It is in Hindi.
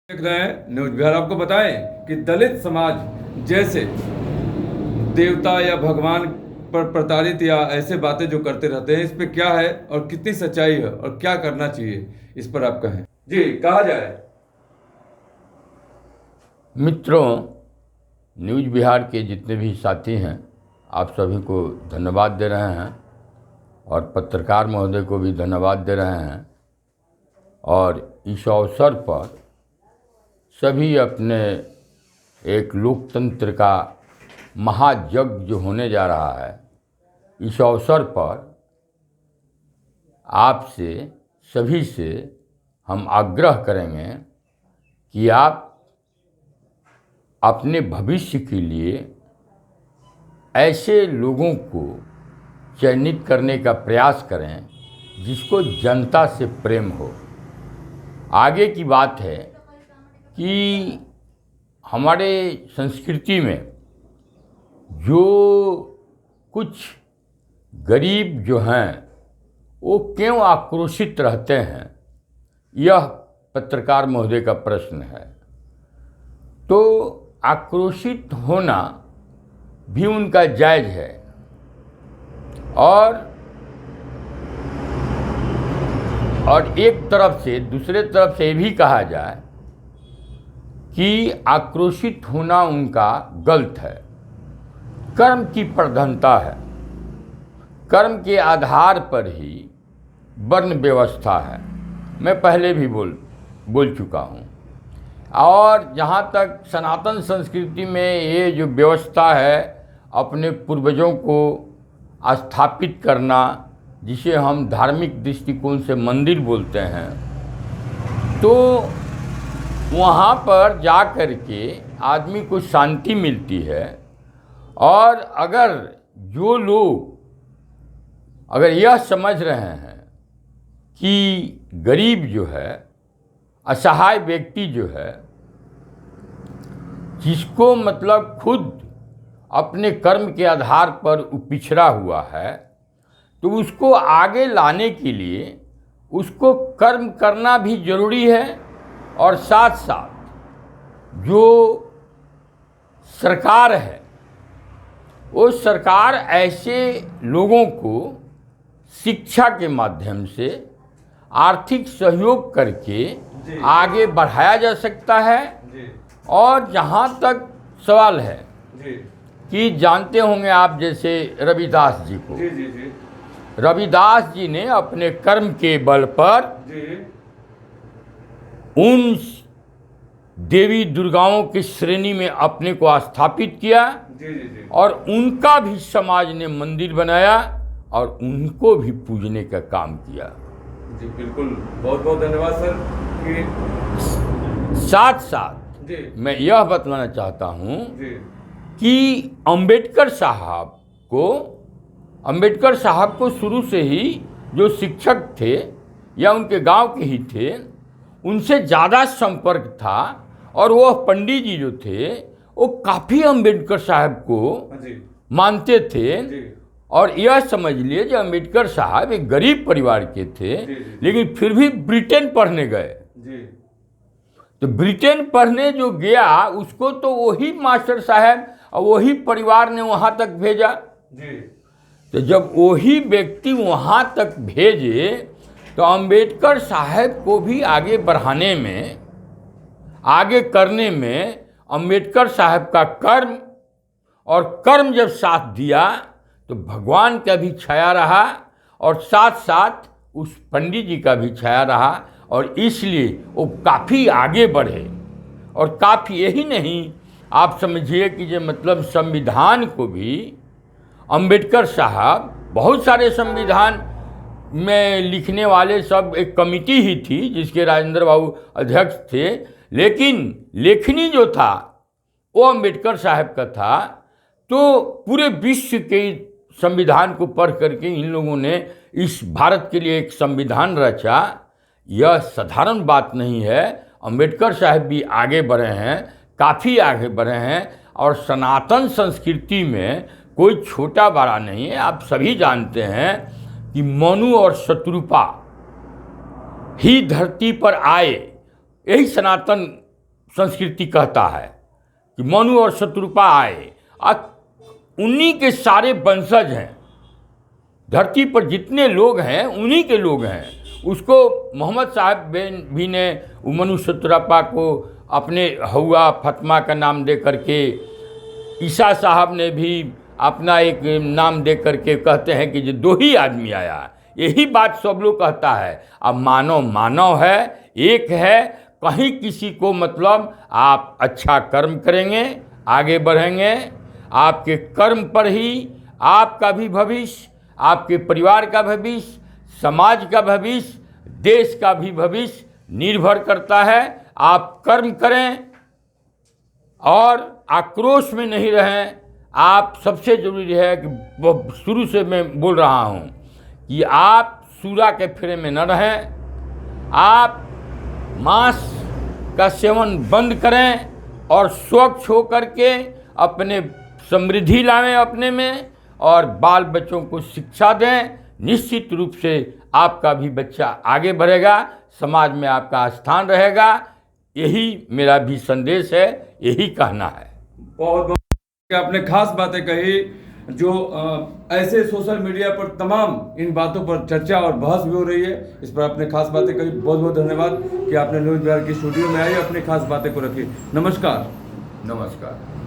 देख रहे हैं न्यूज बिहार। आपको बताएं कि दलित समाज जैसे देवता या भगवान पर प्रताड़ित या ऐसे बातें जो करते रहते हैं, इस पे क्या है और कितनी सच्चाई है और क्या करना चाहिए, इस पर आप कहें जी। कहा जाए मित्रों, न्यूज बिहार के जितने भी साथी हैं, आप सभी को धन्यवाद दे रहे हैं और पत्रकार महोदय को भी धन्यवाद दे रहे हैं। और इस अवसर पर सभी अपने एक लोकतंत्र का महायज्ञ जो होने जा रहा है, इस अवसर पर आपसे सभी से हम आग्रह करेंगे कि आप अपने भविष्य के लिए ऐसे लोगों को चयनित करने का प्रयास करें जिसको जनता से प्रेम हो। आगे की बात है कि हमारे संस्कृति में जो कुछ गरीब जो हैं वो क्यों आक्रोशित रहते हैं, यह पत्रकार महोदय का प्रश्न है। तो आक्रोशित होना भी उनका जायज़ है और एक तरफ से दूसरे तरफ से ये भी कहा जाए कि आक्रोशित होना उनका गलत है। कर्म की प्रधानता है, कर्म के आधार पर ही वर्ण व्यवस्था है। मैं पहले भी बोल चुका हूँ। और जहाँ तक सनातन संस्कृति में ये जो व्यवस्था है, अपने पूर्वजों को स्थापित करना, जिसे हम धार्मिक दृष्टिकोण से मंदिर बोलते हैं, तो वहाँ पर जा कर के आदमी को शांति मिलती है। और अगर जो लोग अगर यह समझ रहे हैं कि गरीब जो है, असहाय व्यक्ति जो है, जिसको मतलब खुद अपने कर्म के आधार पर पिछड़ा हुआ है, तो उसको आगे लाने के लिए उसको कर्म करना भी जरूरी है। और साथ साथ जो सरकार है, वो सरकार ऐसे लोगों को शिक्षा के माध्यम से आर्थिक सहयोग करके आगे बढ़ाया जा सकता है। और जहाँ तक सवाल है कि जानते होंगे आप, जैसे रविदास जी को, रविदास जी ने अपने कर्म के बल पर उन देवी दुर्गाओं की श्रेणी में अपने को स्थापित किया और उनका भी समाज ने मंदिर बनाया और उनको भी पूजने का काम किया। जी बिल्कुल, बहुत बहुत धन्यवाद सर। साथ साथ मैं यह बतलाना चाहता हूँ कि अंबेडकर साहब को शुरू से ही जो शिक्षक थे या उनके गांव के ही थे, उनसे ज़्यादा संपर्क था। और वह पंडित जी जो थे वो काफ़ी अंबेडकर साहब को मानते थे। और यह समझ लिए कि अंबेडकर साहब एक गरीब परिवार के थे, लेकिन फिर भी ब्रिटेन पढ़ने गए। तो ब्रिटेन पढ़ने जो गया, उसको तो वही मास्टर साहब और वही परिवार ने वहाँ तक भेजा। तो जब वही व्यक्ति वहाँ तक भेजे, तो अंबेडकर साहब को भी आगे बढ़ाने में, आगे करने में अंबेडकर साहब का कर्म, और कर्म जब साथ दिया तो भगवान का भी छाया रहा और साथ साथ उस पंडित जी का भी छाया रहा। और इसलिए वो काफ़ी आगे बढ़े। और काफ़ी यही नहीं, आप समझिए कि जो मतलब संविधान को भी अंबेडकर साहब, बहुत सारे संविधान में लिखने वाले सब एक कमिटी ही थी जिसके राजेंद्र बाबू अध्यक्ष थे, लेकिन लेखनी जो था वो अंबेडकर साहब का था। तो पूरे विश्व के संविधान को पढ़ करके इन लोगों ने इस भारत के लिए एक संविधान रचा। यह साधारण बात नहीं है। अंबेडकर साहब भी आगे बढ़े हैं, काफ़ी आगे बढ़े हैं। और सनातन संस्कृति में कोई छोटा बड़ा नहीं है। आप सभी जानते हैं कि मनु और शत्रुपा ही धरती पर आए, यही सनातन संस्कृति कहता है कि मनु और शत्रुपा आए, उन्हीं के सारे वंशज हैं। धरती पर जितने लोग हैं उन्हीं के लोग हैं। उसको मोहम्मद साहब भी ने मनु शत्रुपा को अपने हवा फतमा का नाम दे करके, ईसा साहब ने भी अपना एक नाम दे करके कहते हैं कि जो दो ही आदमी आया। यही बात सब लोग कहता है। अब मानव मानव है, एक है। कहीं किसी को मतलब आप अच्छा कर्म करेंगे, आगे बढ़ेंगे, आपके कर्म पर ही आपका भी भविष्य, आपके परिवार का भविष्य, समाज का भविष्य, देश का भी भविष्य निर्भर करता है। आप कर्म करें और आक्रोश में नहीं रहें। आप सबसे ज़रूरी है कि शुरू से मैं बोल रहा हूँ कि आप सूरा के फेरे में न रहें। आप मांस का सेवन बंद करें और स्वच्छ होकर के अपने समृद्धि लाएं अपने में, और बाल बच्चों को शिक्षा दें। निश्चित रूप से आपका भी बच्चा आगे बढ़ेगा, समाज में आपका स्थान रहेगा। यही मेरा भी संदेश है, यही कहना है। बहुत बहुत आपने खास बातें कही, जो ऐसे सोशल मीडिया पर तमाम इन बातों पर चर्चा और बहस भी हो रही है। इस पर आपने खास बातें करी। बहुत बहुत धन्यवाद कि आपने न्यूज़ बिहार की स्टूडियो में आई, अपनी खास बातें को रखी। नमस्कार। नमस्कार।